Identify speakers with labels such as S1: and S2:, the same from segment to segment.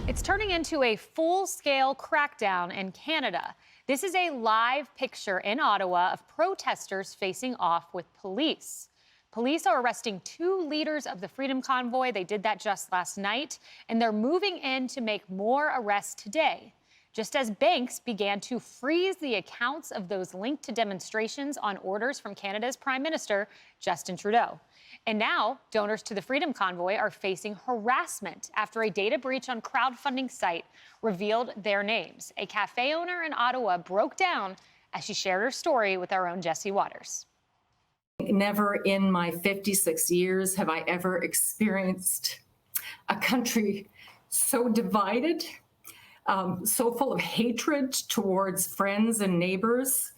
S1: It's turning into a full-scale crackdown in Canada. This is a live picture in Ottawa of protesters facing off with police. Police are arresting 2 leaders of the Freedom Convoy. They did that just last night, and they're moving in to make more arrests today, just as banks began to freeze the accounts of those linked to demonstrations on orders from Canada's Prime Minister, Justin Trudeau. And now, donors to the Freedom Convoy are facing harassment after a data breach on crowdfunding site revealed their names. A cafe owner in Ottawa broke down as she shared her story with our own Jesse Waters.
S2: Never in my 56 years have I ever experienced a country so divided, so full of hatred towards friends and neighbors.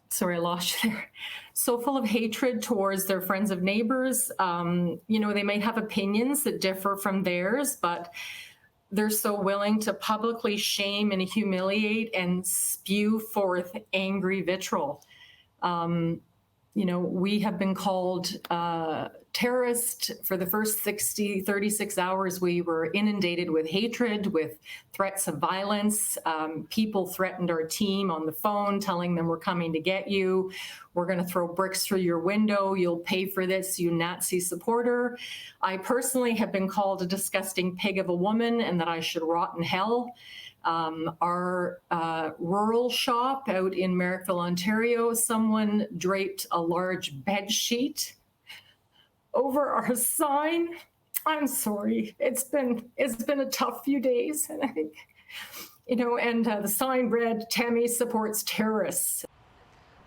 S2: Sorry, I lost you there. So full of hatred towards their friends and neighbors. They may have opinions that differ from theirs, but they're so willing to publicly shame and humiliate and spew forth angry vitriol. We have been called terrorist. For the first 36 hours, we were inundated with hatred, with threats of violence. People threatened our team on the phone, telling them we're coming to get you. We're going to throw bricks through your window. You'll pay for this, you Nazi supporter. I personally have been called a disgusting pig of a woman and that I should rot in hell. Our rural shop out in Merrickville, Ontario, someone draped a large bed sheet over our sign. I'm sorry. It's been a tough few days, and I think, the sign read, "Tammy supports terrorists."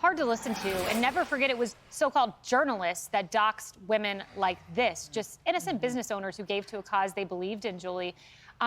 S1: Hard to listen to, and never forget it was so-called journalists that doxed women like this, just innocent business owners who gave to a cause they believed in, Julie.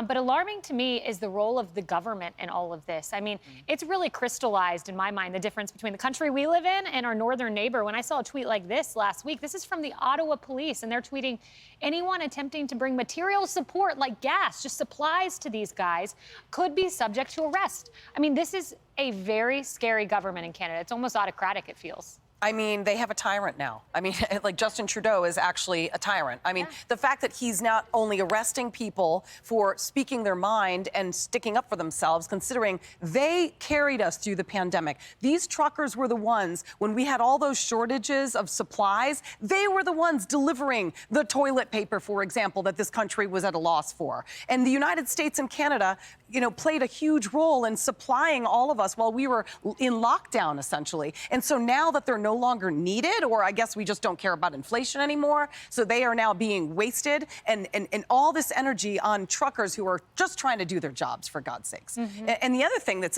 S1: But alarming to me is the role of the government in all of this. I mean, it's really crystallized in my mind, the difference between the country we live in and our northern neighbor. When I saw a tweet like this last week, this is from the Ottawa police, and they're tweeting, anyone attempting to bring material support like gas, just supplies to these guys, could be subject to arrest. I mean, this is a very scary government in Canada. It's almost autocratic, it feels.
S3: I mean, they have a tyrant now. I mean, like Justin Trudeau is actually a tyrant. I mean, the fact that he's not only arresting people for speaking their mind and sticking up for themselves, considering they carried us through the pandemic. These truckers were the ones, when we had all those shortages of supplies, they were the ones delivering the toilet paper, for example, that this country was at a loss for. And the United States and Canada, played a huge role in supplying all of us while we were in lockdown, essentially. And so now that they're no longer needed, or I guess we just don't care about inflation anymore, so they are now being wasted, and all this energy on truckers who are just trying to do their jobs, for God's sakes. And the other thing that's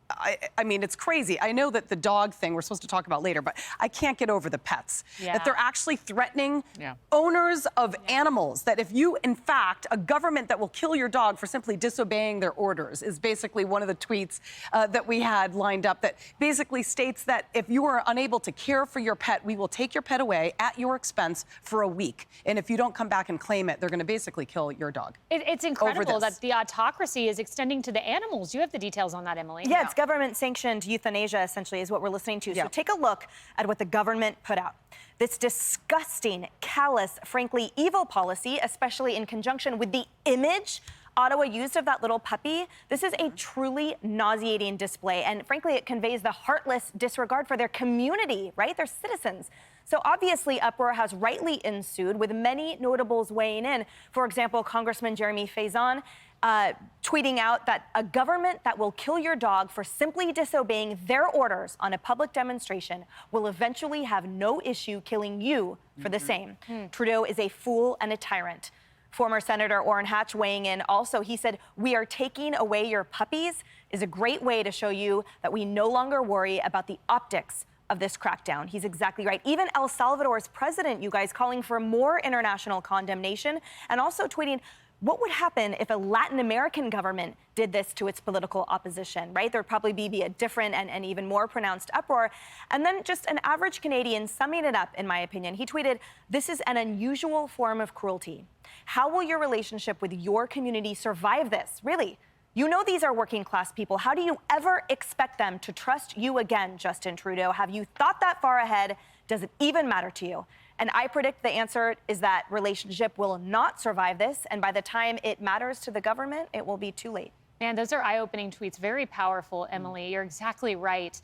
S3: I mean, it's crazy. I know that the dog thing we're supposed to talk about later, but I can't get over the pets. That they're actually threatening owners of animals. That if you, in fact, a government that will kill your dog for simply disobeying their orders is basically one of the tweets that we had lined up that basically states that if you are unable to care for your pet, we will take your pet away at your expense for a week. And if you don't come back and claim it, they're going to basically kill your dog.
S1: It's incredible that the autocracy is extending to the animals. You have the details on that, Emily.
S4: Yeah, it's government-sanctioned euthanasia, essentially, is what we're listening to. So take a look at what the government put out. This disgusting, callous, frankly, evil policy, especially in conjunction with the image Ottawa used of that little puppy. This is a truly nauseating display, and frankly, it conveys the heartless disregard for their community, right? Their citizens. So obviously, uproar has rightly ensued, with many notables weighing in. For example, Congressman Jeremy Faison tweeting out that a government that will kill your dog for simply disobeying their orders on a public demonstration will eventually have no issue killing you for the same. Trudeau is a fool and a tyrant. Former Senator Orrin Hatch weighing in also, he said, "We are taking away your puppies is a great way to show you that we no longer worry about the optics of this crackdown." He's exactly right. Even El Salvador's president, you guys, calling for more international condemnation and also tweeting, what would happen if a Latin American government did this to its political opposition, right? There'd probably be a different and even more pronounced uproar. And then just an average Canadian summing it up, in my opinion. He tweeted, "This is an unusual form of cruelty. How will your relationship with your community survive this? Really? You know these are working class people. How do you ever expect them to trust you again, Justin Trudeau? Have you thought that far ahead? Does it even matter to you?" And I predict the answer is that relationship will not survive this. And by the time it matters to the government, it will be too late.
S1: Man, those are eye-opening tweets. Very powerful, Emily. You're exactly right.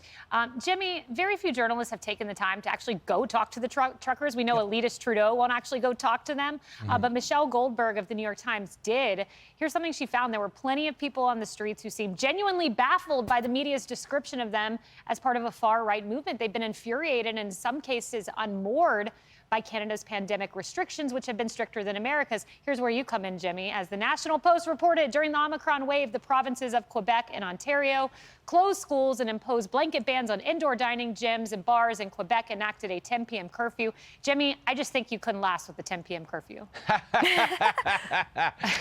S1: Jimmy, very few journalists have taken the time to actually go talk to the truckers. We know elitist Trudeau won't actually go talk to them, but Michelle Goldberg of the New York Times did. Here's something she found. There were plenty of people on the streets who seemed genuinely baffled by the media's description of them as part of a far-right movement. They've been infuriated and in some cases unmoored by Canada's pandemic restrictions, which have been stricter than America's. Here's where you come in, Jimmy. As the National Post reported, during the Omicron wave, the provinces of Quebec and Ontario closed schools and imposed blanket bans on indoor dining, gyms, and bars, and Quebec enacted a 10 p.m. curfew. Jimmy, I just think you couldn't last with the 10 p.m. curfew.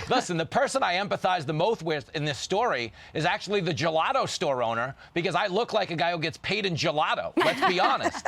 S5: Listen, the person I empathize the most with in this story is actually the gelato store owner, because I look like a guy who gets paid in gelato. Let's be honest.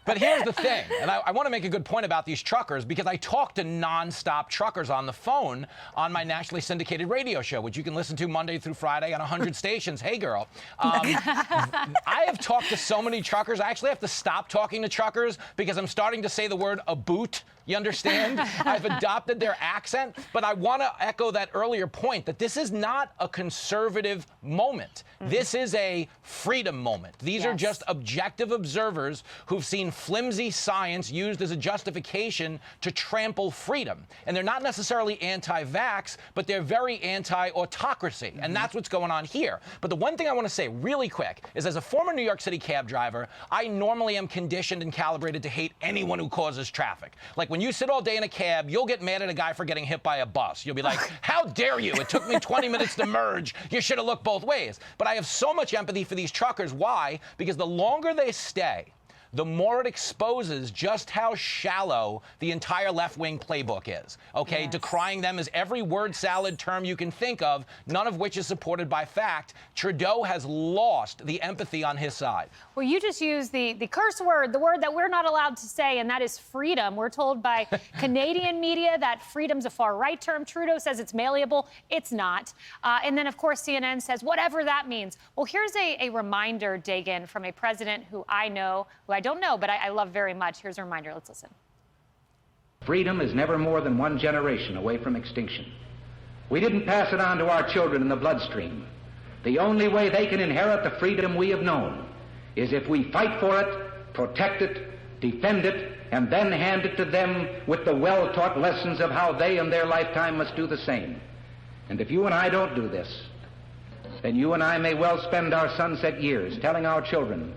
S5: But here's the thing, and I want to make a good point about these truckers, because I talk to nonstop truckers on the phone on my nationally syndicated radio show, which you can listen to Monday through Friday on 100 stations. Hey, girl. I have talked to so many truckers. I actually have to stop talking to truckers because I'm starting to say the word a boot. You understand? I've adopted their accent, but I want to echo that earlier point that this is not a conservative moment. This is a freedom moment. These are just objective observers who've seen flimsy science used as a justification to trample freedom. And they're not necessarily anti-vax, but they're very anti-autocracy. And that's what's going on here. But the one thing I want to say really quick is, as a former New York City cab driver, I normally am conditioned and calibrated to hate anyone who causes traffic. Like, when you sit all day in a cab, you'll get mad at a guy for getting hit by a bus. You'll be like, how dare you? It took me 20 minutes to merge. You should have looked both ways. But I have so much empathy for these truckers. Why? Because the longer they stay, the more it exposes just how shallow the entire left-wing playbook is, okay? Decrying them as every word salad term you can think of, none of which is supported by fact. Trudeau has lost the empathy on his side.
S1: Well, you just used the curse word, the word that we're not allowed to say, and that is freedom. We're told by Canadian media that freedom's a far-right term. Trudeau says it's malleable. It's not. And then, of course, CNN says whatever that means. Well, here's a reminder, Dagan, from a president who I know, who I don't know, but I love very much. Here's a reminder. Let's listen.
S6: Freedom is never more than one generation away from extinction. We didn't pass it on to our children in the bloodstream. The only way they can inherit the freedom we have known is if we fight for it, protect it, defend it, and then hand it to them with the well-taught lessons of how they in their lifetime must do the same. And if you and I don't do this, then you and I may well spend our sunset years telling our children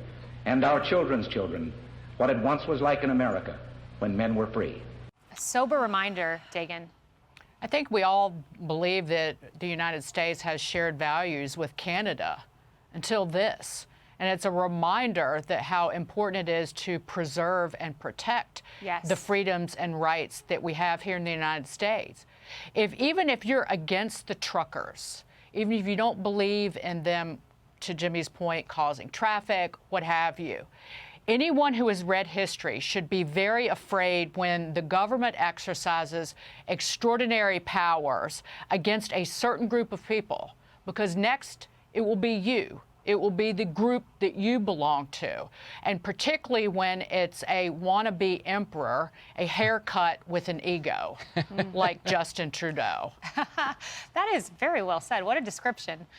S6: and our children's children what it once was like in America when men were free.
S1: A sober reminder, Dagan.
S7: I think we all believe that the United States has shared values with Canada until this. And it's a reminder that how important it is to preserve and protect the freedoms and rights that we have here in the United States. Even if you're against the truckers, even if you don't believe in them, to Jimmy's point, causing traffic, what have you, anyone who has read history should be very afraid when the government exercises extraordinary powers against a certain group of people, because next it will be you. It will be the group that you belong to. And particularly when it's a wannabe emperor, a haircut with an ego, like Justin Trudeau.
S1: That is very well said. What a description.